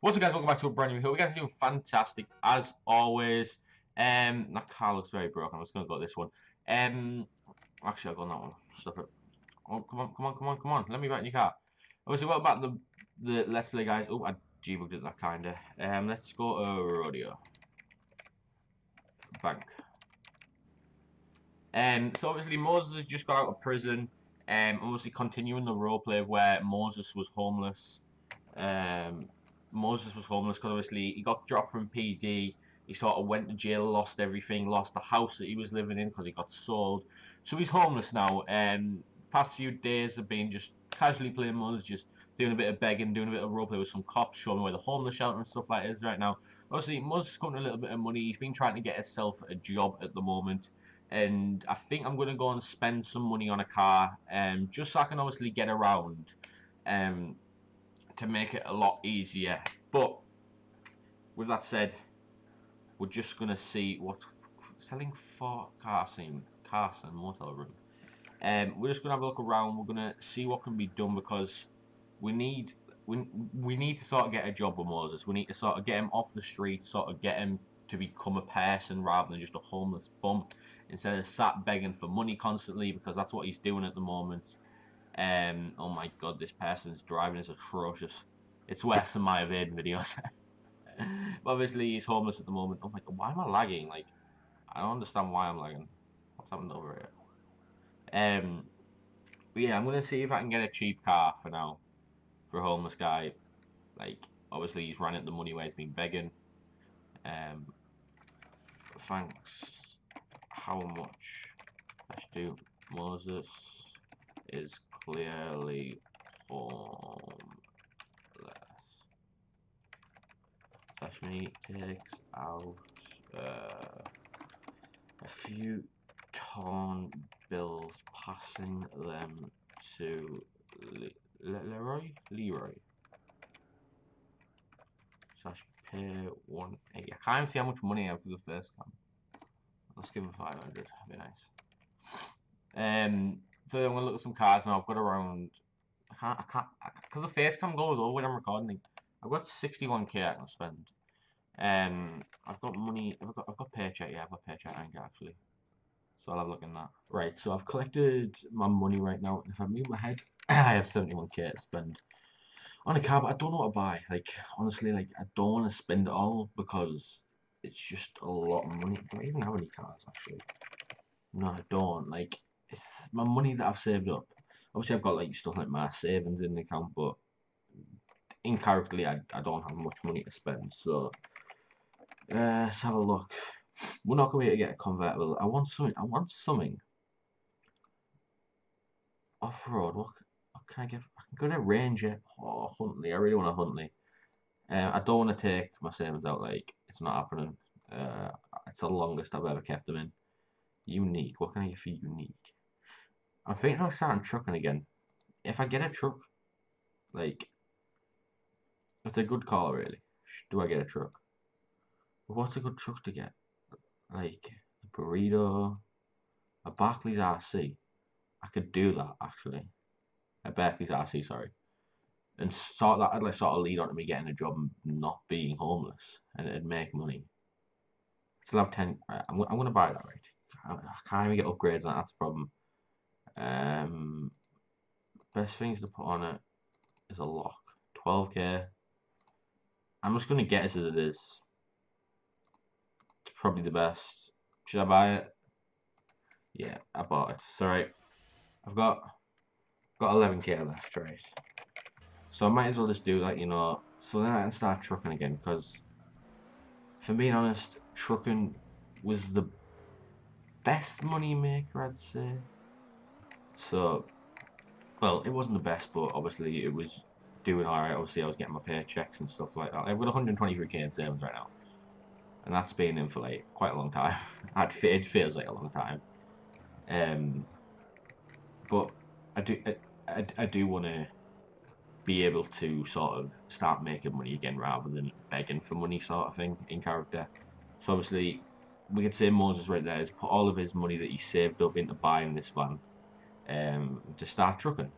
What's up, guys? Welcome back to a brand new video. We guys are doing fantastic as always. That car looks very broken. I'm just gonna go this one. Actually, I'll go on that one. Stop it. Oh, come on, come on, come on, come on. Let me back in your car. Obviously, what about the Let's Play, guys? Oh, I G-bugged it that kinda. Let's go to rodeo bank. So obviously Moses has just got out of prison. Obviously continuing the roleplay of where Moses was homeless. Moses was homeless because obviously he got dropped from PD. He sort of went to jail, lost everything, lost the house that he was living in because he got sold. So he's homeless now. Past few days have been just casually playing Moses, just doing a bit of begging, doing a bit of roleplay with some cops, showing where the homeless shelter and stuff like that is right now. Obviously, Moses got a little bit of money. He's been trying to get himself a job at the moment. And I think I'm going to go and spend some money on a car, just so I can obviously get around. Um, to make it a lot easier. But with that said, we're just gonna see what's selling for Carson Motel Room. We're just gonna have a look around. We're gonna see what can be done because we need we need to sort of get a job with Moses. We need to sort of get him off the street, sort of get him to become a person rather than just a homeless bum. Instead of sat begging for money constantly, because that's what he's doing at the moment. Oh my god, this person's driving is atrocious. It's worse than my evade videos. But obviously, he's homeless at the moment. Oh my god, why am I lagging? Like, I don't understand why I'm lagging. What's happened over here? But yeah, I'm gonna see if I can get a cheap car for now for a homeless guy. Like, obviously, he's running the money where he's been begging. Um, thanks. How much? Let's do. Moses is clearly homeless. Sashimi takes out a few torn bills, passing them to Leroy. Slash pay 180. I can't even see how much money I have because of first cam. Let's give him 500. That'd be nice. So I'm gonna look at some cards now. I've got around. I can't, because the face cam goes over when I'm recording. I've got 61k I can spend. I've got money. I've got paycheck. Yeah, I've got paycheck anchor actually. So I'll have a look in that. Right. So I've collected my money right now. If I move my head, I have 71k to spend on a car, but I don't know what to buy. Like honestly, like I don't want to spend it all because it's just a lot of money. Do I even have any cars actually? No, I don't. Like it's my money that I've saved up. Obviously, I've got like stuff like my savings in the account, but incorrectly, I don't have much money to spend. So let's have a look. We're not going to be able to get a convertible. I want something. I want something off road. What can I get? I can go to Ranger or Huntley. I really want a Huntley. I don't want to take my savings out. Like it's not happening. Uh, it's the longest I've ever kept them in. Unique. What can I get for unique? I'm thinking of starting trucking again. If I get a truck, like it's a good call, really. Do I get a truck? But what's a good truck to get? Like a burrito, a Barclays RC. I could do that actually. A Barclays RC, sorry, and sort that. I'd like sort of lead on to me getting a job and not being homeless, and it'd make money. Still have 10. I'm gonna buy that, right? I can't even get upgrades on that. That's the problem. Um, Best things to put on it is a lock. 12k. I'm just gonna get it as it is. It's probably the best. Should I buy it? Yeah, I bought it. Sorry, I've got 11k left, right? So I might as well just do that, so then I can start trucking again. Because, if I'm being honest, trucking was the best money maker, I'd say. So, well, it wasn't the best, but obviously it was doing alright. Obviously, I was getting my paychecks and stuff like that. I've got 123k in savings right now, and that's been in for like quite a long time. It feels like a long time. But I do want to be able to sort of start making money again rather than begging for money, sort of thing, in character. So obviously, we can say Moses right there has put all of his money that he saved up into buying this van, to start trucking,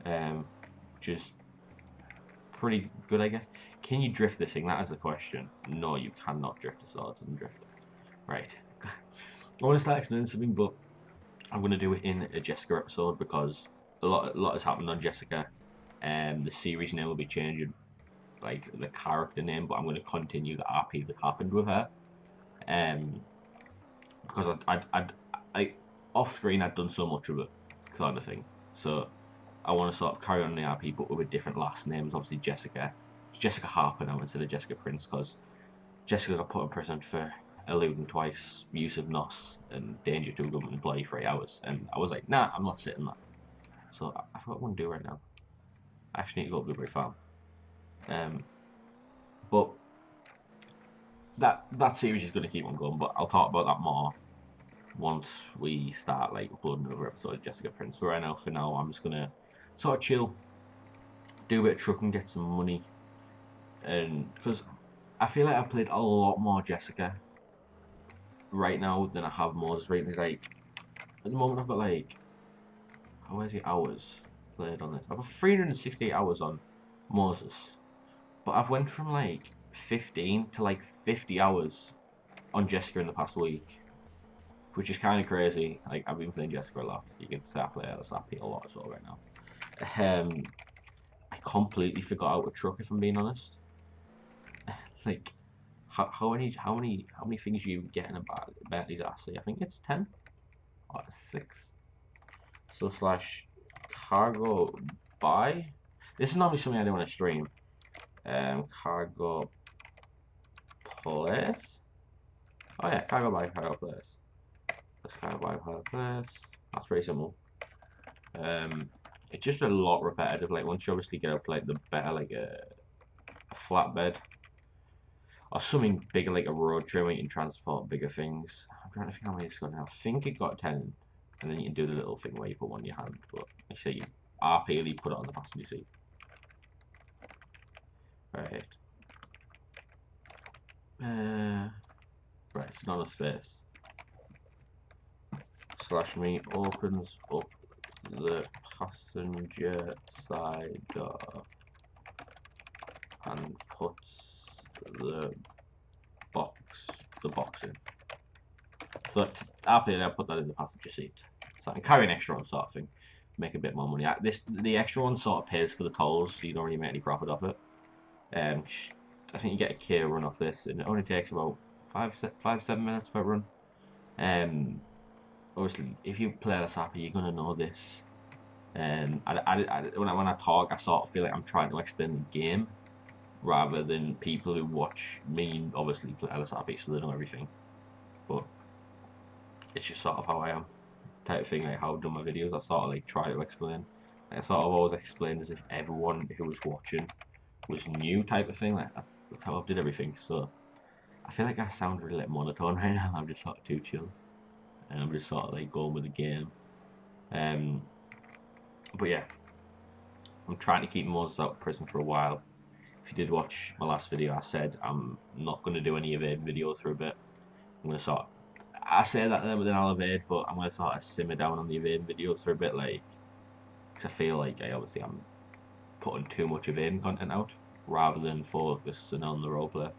which is pretty good, I guess. Can you drift this thing? That is the question. No, you cannot drift a sword. It doesn't drift it. Right. I want to start explaining something, but I'm going to do it in a Jessica episode because a lot has happened on Jessica. The series name will be changing, like the character name, but I'm going to continue the RP that happened with her. Because I off screen I'd done so much of it, kind of thing. So I want to sort of carry on the RP, but with different last names. Obviously Jessica, it's Jessica Harper now instead of Jessica Prince, because Jessica got put in prison for eluding twice, use of NOS, and danger to a government employee 3 hours. And I was like, nah, I'm not sitting that. So I thought I want to do right now. I actually need to go to Blueberry Farm. But that series is going to keep on going, but I'll talk about that more once we start like uploading another episode of Jessica Prince. But right now, for now, I'm just gonna sort of chill, do a bit of trucking, get some money, and because I feel like I've played a lot more Jessica right now than I have Moses recently. Like at the moment, I've got like how many hours played on this? I've got 368 hours on Moses, but I've went from like 15 to like 50 hours on Jessica in the past week, which is kind of crazy. Like I've been playing Jessica a lot. You can start playing LSRP a lot as well right now. I completely forgot how to truck, if I'm being honest. Like how many things you get in a Bentley's RC? I think it's 10 or 6. So slash cargo buy. This is normally something I do on a stream. Cargo place. Oh yeah, cargo buy, cargo place. Let's cargo buy, cargo place. That's pretty simple. It's just a lot repetitive. Like once you obviously get up like the better, like a flatbed or something bigger, like a road train where you can transport bigger things. I'm trying to think how many it's got now. I think it got 10, and then you can do the little thing where you put one in your hand. But I say you RP'ly put it on the passenger seat. Right. Right. It's not a space. Slash me opens up the passenger side door and puts the box in. So after I put that in the passenger seat, so I can carry an extra one sort of thing, make a bit more money. The extra one sort of pays for the tolls, so you don't really make any profit off it. I think you get a K run off this, and it only takes about 5-7 minutes per run. Obviously, if you play LSRP, you're gonna know this. When I talk, I sort of feel like I'm trying to explain the game rather than people who watch me obviously play LSRP, so they know everything. But it's just sort of how I am, type of thing. Like how I've done my videos, I sort of like try to explain. Like, I sort of always explain as if everyone who was watching was new, type of thing. Like that's how I did everything. So I feel like I sound really like monotone right now. I'm just sort of too chill, and I'm just sort of like going with the game. But yeah, I'm trying to keep Moses out of prison for a while. If you did watch my last video, I said I'm not going to do any evade videos for a bit. I'm going to sort of, I say that then I'll evade, but I'm going to sort of simmer down on the evade videos for a bit, like, because I feel like I'm putting too much evading content out rather than focusing on the roleplay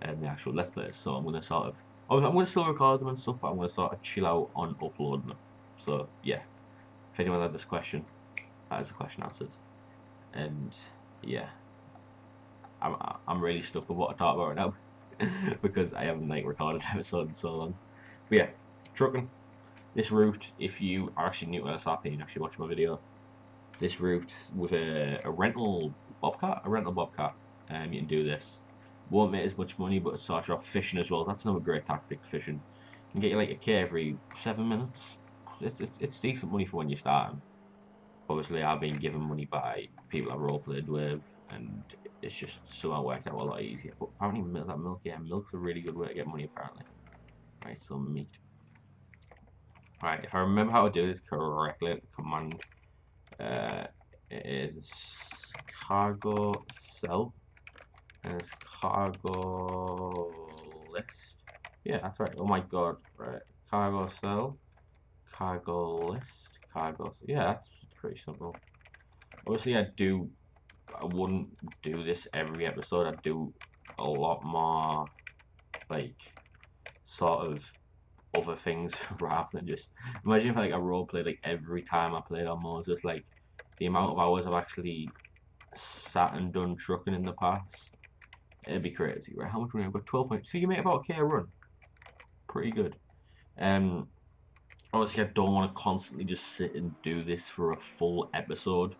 and the actual let's plays. So I'm going to sort of, I'm going to still record them and stuff, but I'm going to sort of chill out on uploading them. So yeah, if anyone had this question, that is the question answered. And yeah, I'm really stuck with what I talk about right now because I haven't like recorded an episode in so long. But yeah, trucking. This route, if you are actually new to LSRP and actually watch my video, this route with a rental bobcat, you can do this. Won't make as much money, but it's sort of fishing as well. That's another great tactic, fishing. You can get you like a K every 7 minutes. It's decent money for when you're starting. Obviously, I've been given money by people I've roleplayed with, and it's just somehow worked out a lot easier. But apparently, milk's a really good way to get money, apparently. Right, so meat. Right, if I remember how to do this correctly, the command is cargo sell, and it's cargo list. Yeah, that's right. Oh my god, right. Cargo sell, cargo list, cargo. Yeah, that's pretty simple. Obviously, I wouldn't do this every episode. I'd do a lot more, like, sort of other things rather than just. Imagine if like I role played like every time I played on Moses, like the amount of hours I've actually sat and done trucking in the past. It'd be crazy, right? How much money I've got? 12 points. So you make about a K a run. Pretty good. Um, Obviously I don't want to constantly just sit and do this for a full episode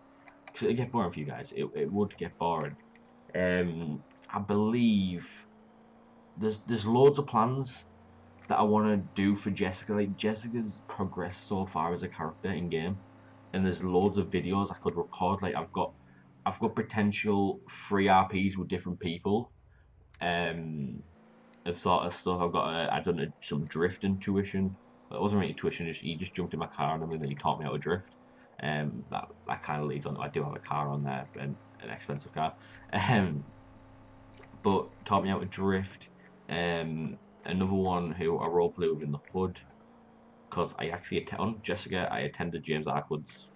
because it'd get boring for you guys. It would get boring. I believe there's loads of plans that I want to do for Jessica. Like Jessica's progressed so far as a character in game, and there's loads of videos I could record. Like I've got potential free RPs with different people, and sort of stuff. I've done some drifting tuition. It wasn't really tuition. He just jumped in my car and then he taught me how to drift. That kind of leads on. I do have a car on there, and an expensive car. Um, but taught me how to drift. Another one who I roleplay with in the hood because I actually on Jessica. I attended James Arkwood's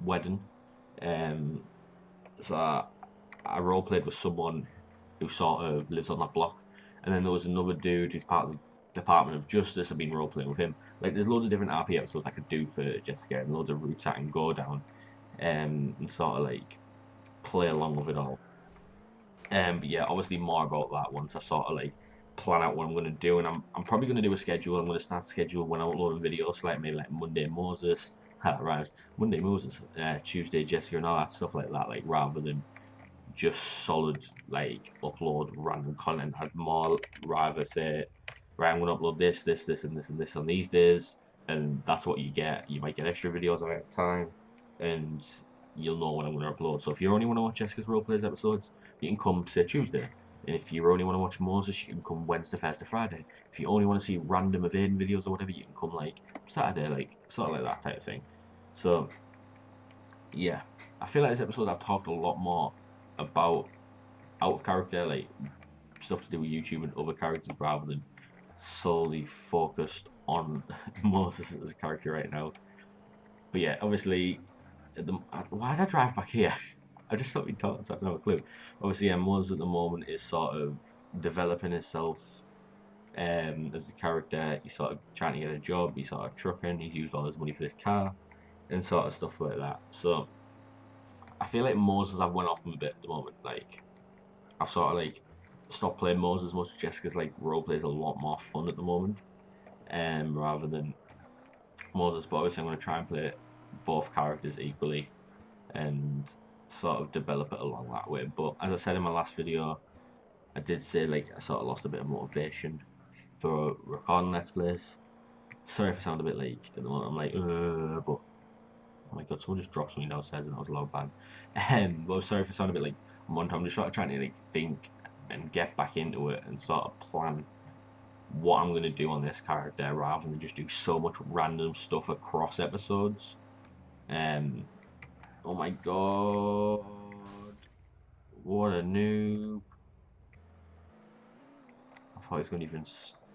wedding. Um, so I roleplayed with someone who sort of lives on that block, and then there was another dude who's part of the Department of Justice. I've been roleplaying with him. Like, there's loads of different RP episodes I could do for Jessica, and loads of routes I can go down, and sort of like play along with it all. But yeah, obviously more about that once I sort of like plan out what I'm going to do, and I'm probably going to do a schedule. I'm going to start schedule when I'm uploading videos, like maybe like Monday Moses, that rhymes, Monday Moses, Tuesday Jessica, and all that stuff like that. Like rather than just solid like upload random content, I'd more rather say, right, I'm going to upload this, this, this, and this, and this on these days, and that's what you get. You might get extra videos at a time, and you'll know when I'm going to upload. So if you only want to watch Jessica's Roleplays episodes, you can come say Tuesday. And if you only want to watch Moses, you can come Wednesday, Thursday, Friday. If you only want to see random evading videos or whatever, you can come like Saturday, like sort of like that type of thing. So yeah, I feel like this episode I've talked a lot more about out of character, like stuff to do with YouTube and other characters rather than solely focused on Moses as a character right now. But yeah, obviously, why did I drive back here? I just thought we talked, so I have no clue. Obviously, yeah, Moses at the moment is sort of developing himself as a character. He's sort of trying to get a job, he's sort of trucking, he's used all his money for his car and sort of stuff like that. So I feel like Moses, I've went off him a bit at the moment. Like, I've sort of like stopped playing Moses as much as Jessica's like role plays a lot more fun at the moment, rather than Moses. But obviously, I'm going to try and play both characters equally and sort of develop it along that way. But as I said in my last video, I did say like I sort of lost a bit of motivation for recording Let's Plays. Sorry if I sound a bit like at the moment I'm like, but oh my god, someone just dropped something downstairs and that was a loud bang. But sorry if I sound a bit like I'm just sort of trying to like think and get back into it and sort of plan what I'm going to do on this character rather than just do so much random stuff across episodes. Um, oh my god, what a noob! I thought he was going to even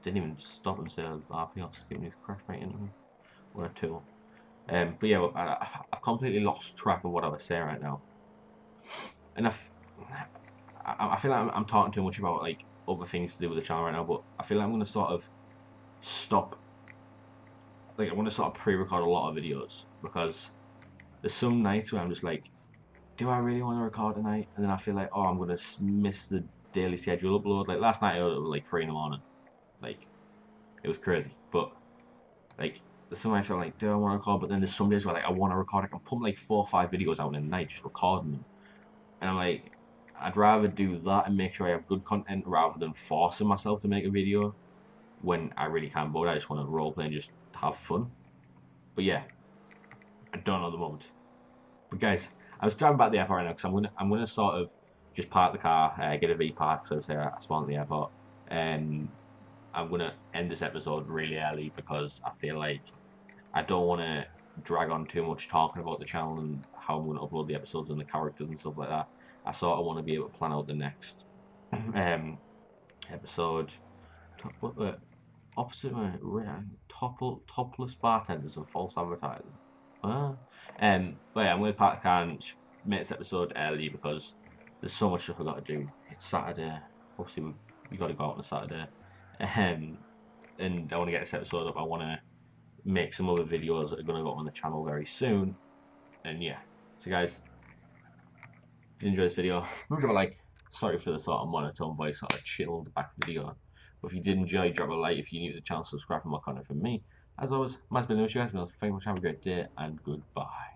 didn't even stop and say RP or skip me crash right into me. What a tool. But yeah, I've completely lost track of what I was saying right now, and I feel like I'm talking too much about like other things to do with the channel right now. But I feel like I'm going to sort of stop. Like I want to sort of pre-record a lot of videos because there's some nights where I'm just like, do I really want to record tonight? And then I feel like, oh, I'm gonna miss the daily schedule upload. Like last night, it was like 3 in the morning. Like it was crazy. But like there's some nights where I'm like, do I want to record? But then there's some days where like I want to record. I can put like 4 or 5 videos out in the night just recording them. And I'm like, I'd rather do that and make sure I have good content rather than forcing myself to make a video when I really can't bother. I just want to roleplay and just have fun. But yeah, I don't know at the moment. But guys, I was driving back to the airport right now because I'm gonna sort of just park the car, get a V park, so to say I spawned at the airport, and I'm gonna end this episode really early because I feel like I don't want to drag on too much talking about the channel and how I'm gonna upload the episodes and the characters and stuff like that. I sort of want to be able to plan out the next episode. What the opposite topless bartenders and false advertising. But yeah, I'm gonna park the car and make this episode early because there's so much stuff I've got to do. It's Saturday. Obviously, we got to go out on a Saturday. And I want to get this episode up. I want to make some other videos that are going to go up on the channel very soon. And yeah. So guys, if you enjoyed this video, remember to drop a like. Sorry for the sort of monotone voice, sort of chilled back video. But if you did enjoy, drop a like. If you're new to the channel, subscribe for more content from me. As always, nice being with you guys. Thank you much. Have a great day and goodbye.